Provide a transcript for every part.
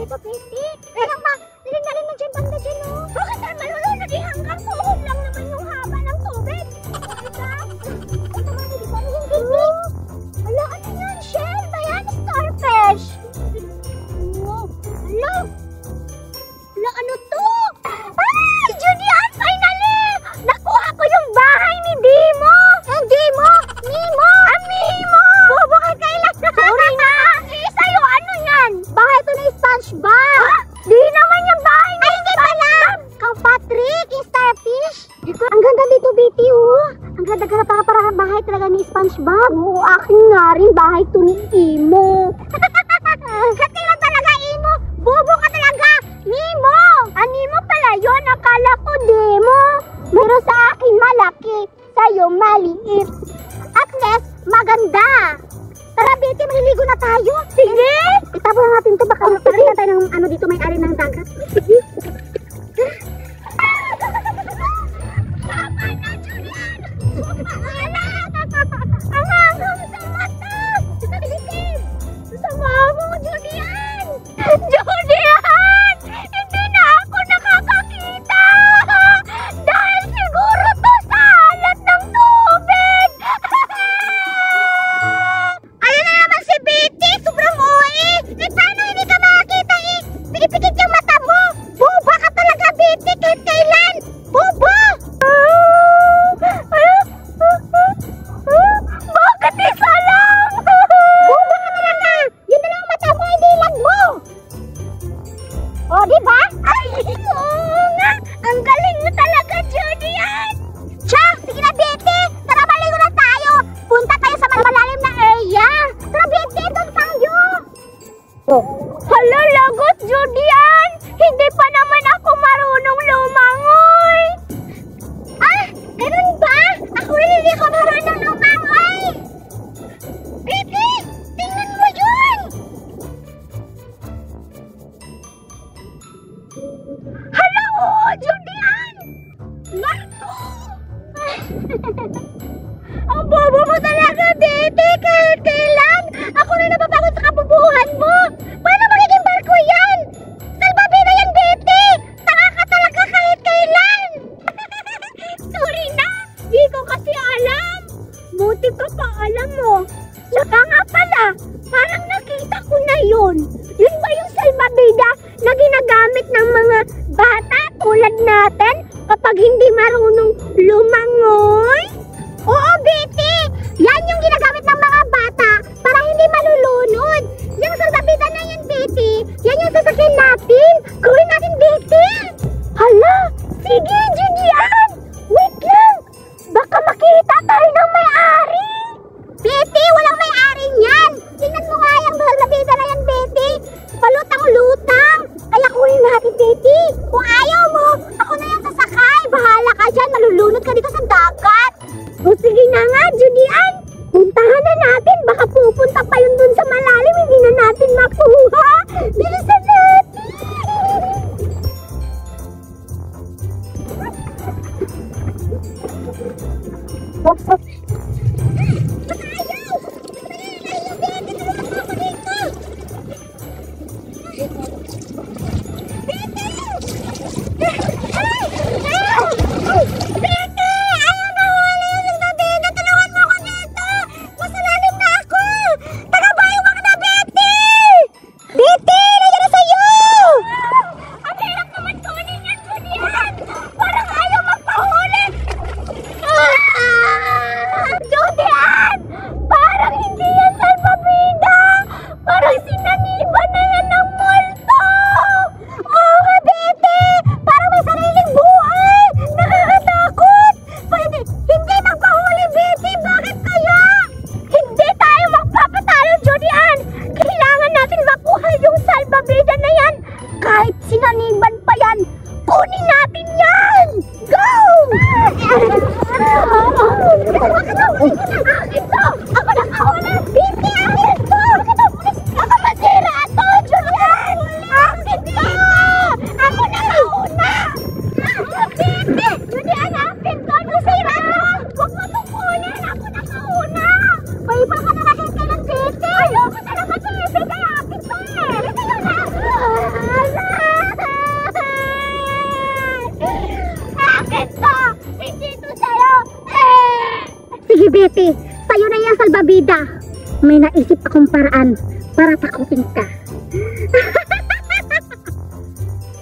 dito, Piti. Ano ba? Narin mo dyan, banda dyan, oh. Bakit naman, wala na di hanggang tuhod lang naman yung haba ng tubig. Ika? Ito naman, hindi pa rin yung Piti. Wala, ano yan? Shell ba yan? Starfish. Wala. Wala, ano to? Ay, Julian, finally! Nakuha ko yung bahay ni Dimo. Dimo? Mimo? Mimo! Bobo ka kailan. Sorry na. Sa'yo, ano yan? Bahay to ni SpongeBob. Di naman yung bahay ni SpongeBob. Kang Patrick, yung starfish. Ang ganda dito, Betty, oh. Ang ganda para bahay talaga ni SpongeBob. Oo, akin nga rin bahay to ni Imo. Katilan talaga, Imo. Bobo ka talaga. Mimo! Mimo pala yun. Akala ko, Demo. Pero sa akin malaki. Sa'yo maliit. At least, maganda. Tara, Betty, maliligo na tayo. Sige! Itabo na natin to. Baka magpapari na tayo ng ano dito, may ari ng dagat. Sige. Tama na, Julian! Ang hanggang sa mata! Ito ni Betty! Sama mo, Julian! Julian! Hindi na ako nakakakita! Dahil siguro to sa alat ng tubig! Ayun na naman si Betty! Sobrang OA! Paano hindi ka makakita eh? Pinipikit yung mata mo! Boba ka talaga, Betty! Kahit kailan! Boba! Bakit isa lang? Boba ka talaga! Yun na lang ang mata mo, hindi lang mo! O, diba? Ay, oo nga! Ang galing mo talaga, Julian! Tsa! Sige na, Betty! Tara, maligo na tayo! Punta tayo sa malalim na area! Tara, Betty! Doon tayo! Hala, lagot, Julian! Hindi pa naman ako marunong lumangoy! Ah! Ganun ba? Ako rin hindi ko marunong lumangoy! Betty! Tingnan mo yun! Hala, oo, Julian! Marco! Ang bobo mo talaga, Betty! Kahit kailan? Ako na nababagot sa kabubuhan mo! Paano magiging barko yan? Betty, sa'yo na yung salbabida. May naisip akong paraan para takutin ka.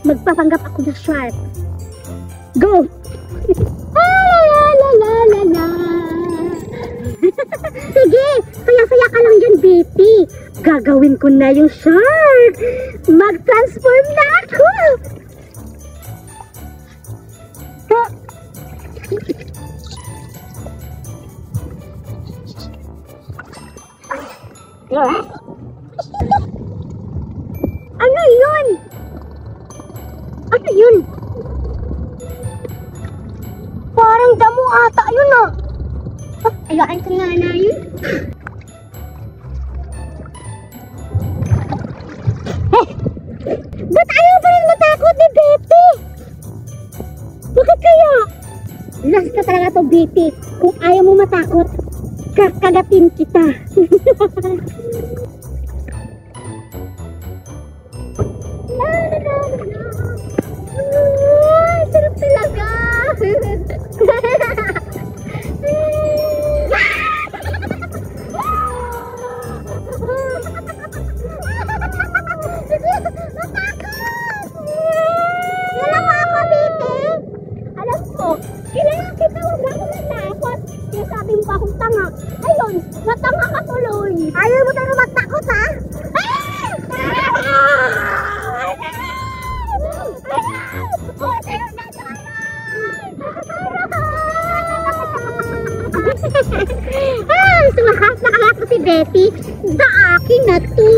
Magpapanggap ako na shark. Go! La la la la la la. Sige, saya-saya ka lang dyan, Betty. Gagawin ko na yung shark. Mag-transform na ako. Ano yun? Ano yun? Parang damo ata yun ah. Ayaan ko nga na yun. Ba't ayaw pa rin matakot ni Betty? Bakit kaya? Last ka talaga to, Betty. Kung ayaw mo matakot, kakagatin kita. Sarap talaga. Tanga. Ayun, natanga ka tuloy. Ayaw mo tayo matakot, ha? Sumakas na kaya ko si Betty. Sa akin na to.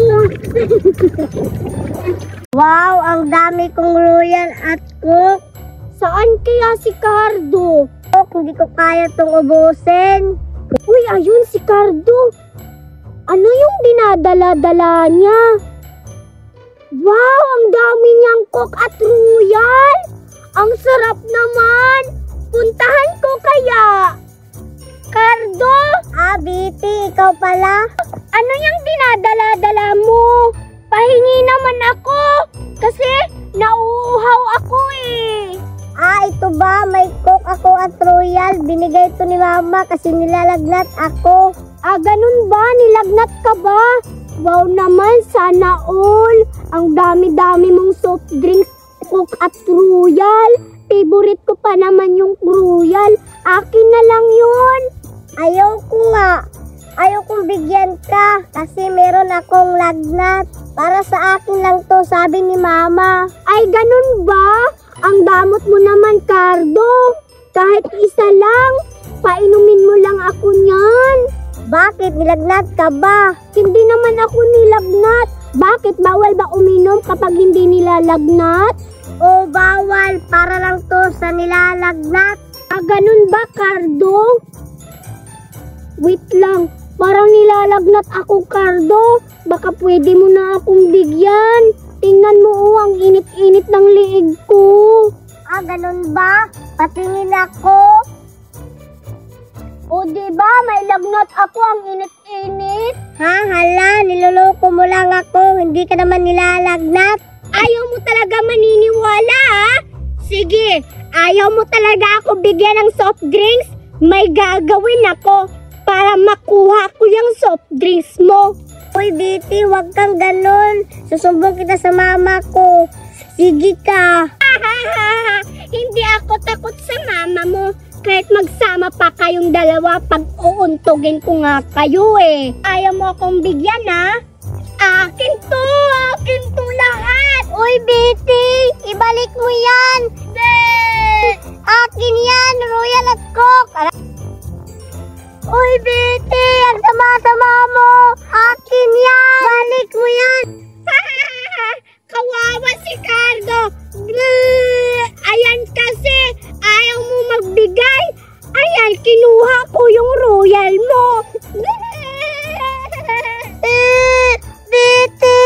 Wow, ang dami kong royal at cook. Saan kaya si Cardo? Hindi ko kaya itong ubusin. Uy, ayun si Cardo. Ano yung dinadala-dala niya? Wow, ang dami niyang cook at royal. Ang sarap naman. Puntahan ko kaya. Cardo? Betty, ikaw pala? Ano yung dinadala-dala mo? Pahingi naman ako. Kasi nauuhaw ako eh. Ito ba? May cook ako at royal. Binigay ito ni Mama kasi nilalagnat ako. Ganun ba? Nilagnat ka ba? Wow naman, sana all. Ang dami-dami mong soft drinks, cook at royal. Favorite ko pa naman yung royal. Akin na lang yun. Ayoko nga. Ayokong bigyan ka kasi meron akong lagnat. Para sa akin lang to, sabi ni Mama. Ay, ganun ba? Ang damot mo naman, Cardo. Kahit isa lang, painumin mo lang ako niyan. Bakit? Nilagnat ka ba? Hindi naman ako nilagnat. Bakit? Bawal ba uminom kapag hindi nilalagnat? O bawal, para lang to sa nilalagnat. Ganun ba, Cardo? Wait lang, parang nilalagnat ako, Cardo. Baka pwede mo na akong bigyan. Tingnan mo, ang init-init ng liig ko. Ganun ba? Patingin ako. O diba, may lagnat ako, ang init-init. Hala, niloloko mo lang ako. Hindi ka naman nilalagnat. Ayaw mo talaga maniniwala, ha? Sige, ayaw mo talaga ako bigyan ng soft drinks? May gagawin ako para makuha ko yung soft drinks mo. Uy, Betty, wag kang ganun. Susumbong kita sa mama ko. Sige ka. Hindi ako takot sa mama mo. Kahit magsama pa kayong dalawa, pag-uuntugin ko nga kayo eh. Ayaw mo akong bigyan, ha? Akin to lahat. Uy, Betty, ibalik mo yan. Akin yan, royal at cook. Uy, Betty, ang sama-sama mo. Akin yan. Balik mo yan. Kawawa si Cardo. Ayan kasi, ayaw mo magbigay. Ayan, kinuha ko yung royal mo. Betty,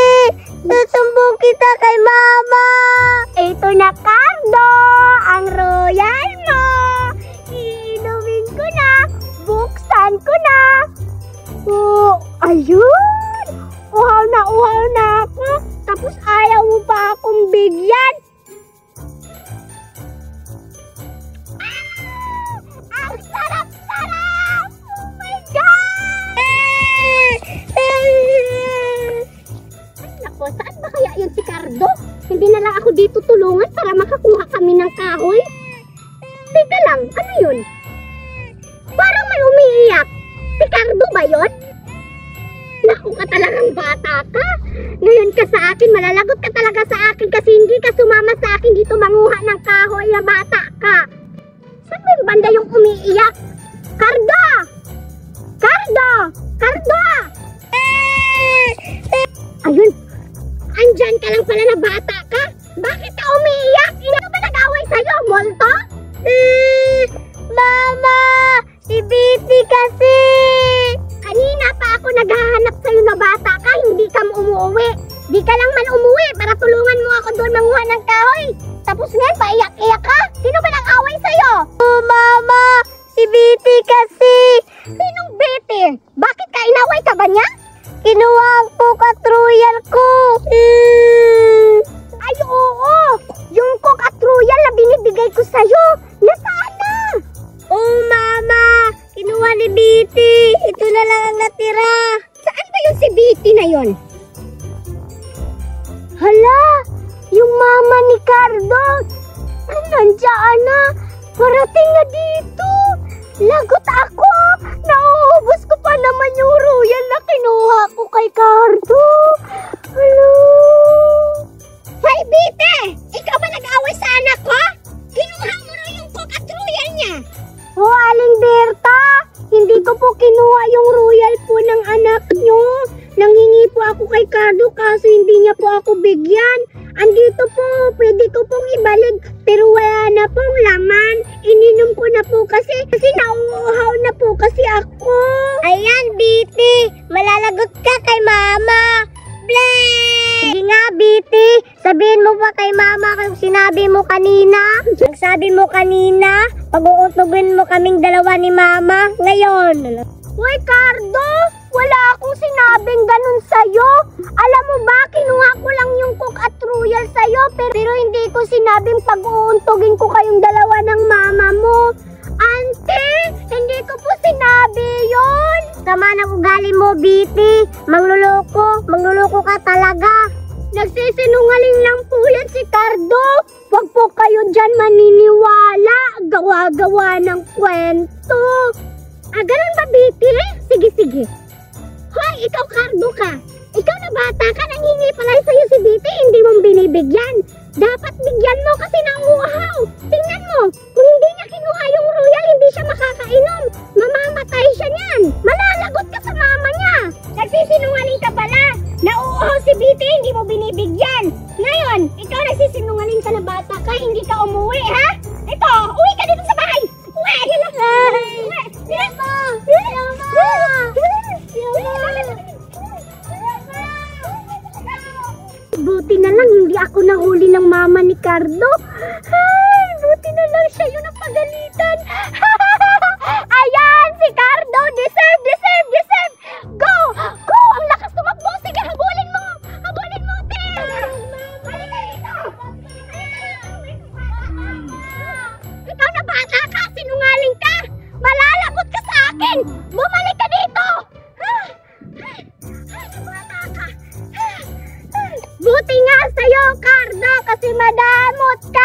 susumbong kita kay Mama. Ito na, Cardo, ang royal mo. Iinumin ko na. Buksan ko na. Ayun. Uhaw na ako. Tapos ayaw mo pa akong bigyan. Ang sarap-sarap. Oh my ako dito tulungan para makakuha kami ng kahoy? Teka lang, ano yun? Parang may umiiyak. Si Cardo ba yun? Naku ka talagang bata ka. Ngayon ka sa akin, malalagot ka talaga sa akin kasi hindi ka sumama sa akin dito manguha ng kahoy na bata ka. Saan ba yung banda yung umiiyak? Cardo! Cardo! Cardo! Ayun, andyan ka lang pala na bata ka. Bakit ka umiiyak? Hindi ka ba nag-away sa'yo, Molto? Mama! Si Biti kasi! Kanina pa ako naghahanap sa'yo na bata ka, hindi ka umuwi. Di ka lang man umuwi para tulungan mo ako doon manguha ng kahoy. Tapos ngayon, paiyak-iyak ka? Sino ba nag-away sa'yo? Oh, Mama! Si Biti kasi! Sinong Biti? Bakit ka inaway ka ba niya? Kinuha ang Coke Royal ko. Ay, oo. Yung Coke Royal na binibigay ko sa'yo. Nasaan na? Oh, Mama. Kinuha ni Biti. Ito na lang ang natira. Saan ba yung si Biti na yon? Hala, yung mama ni Cardo. Nandiyan na. Parating na dito. Lagot ako. Nauubos ko pa naman yung royal na kinuha ko kay Cardo. Hello. Hey, Bite! Ikaw ba nag-away sa anak ko? Kinuha mo na yung Coke at royal niya. Oh, Aling Berta. Hindi ko po kinuha yung royal po ng anak nyo. Nanghingi po ako kay Cardo kaso hindi niya po ako bigyan. Andito po, pwede ko pong ibalik pero wala na pong laman. Ininom ko na po kasi nauuhaw na po kasi ako. Ayan, Biti, malalagot ka kay Mama. Bleh! Sige nga, Biti, sabihin mo pa kay Mama kung sinabi mo kanina. Ang sabi mo kanina, pag-uutugin mo kaming dalawa ni Mama ngayon. Uy, Cardo! Wala akong sinabing ganun sa'yo. Alam mo ba, kinuha ko lang yung Coke at royal sa'yo, pero hindi ko sinabing pag-uuntugin ko kayong dalawa ng mama mo. Ante, hindi ko po sinabi yon. Sama ng ugali mo, Biti. Mangluloko ka talaga. Nagsisinungaling lang po yan si Cardo. Huwag po kayo dyan maniniwala. Gawa-gawa ng kwento. Ganun ba, Biti? Sige. Hoy, ikaw Cardo ka. Ikaw na bata ka, nanghingi pala sa'yo si Biti, hindi mong binibigyan. Dapat bigyan mo kasi nauuhaw. Tingnan mo, kung hindi niya kinuha yung royal, hindi siya makakainom. Mamamatay siya niyan. Malalagot ka sa mama niya. Nagsisinungaling ka pala. Nauuhaw si Biti, hindi mo binibigyan. Ngayon, ikaw nagsisinungaling ka na bata ka, hindi ka umuwi, ha? Ito, uwi ka dito sa bahay. Uwi! Buti na lang hindi ako nahuli ng mama ni Cardo. Ay, buti na lang siya yun ang pagalitan. Ayan, si Cardo. Deserve. Go! Ang lakas tumakbo. Sige, habulin mo, te. Halika dito. Ikaw na bata ka, sinungaling ka. Malalagot ka sa akin. Bumalik ka dito. Bata ka. Buti nga sa'yo, Cardo, kasi madamot ka.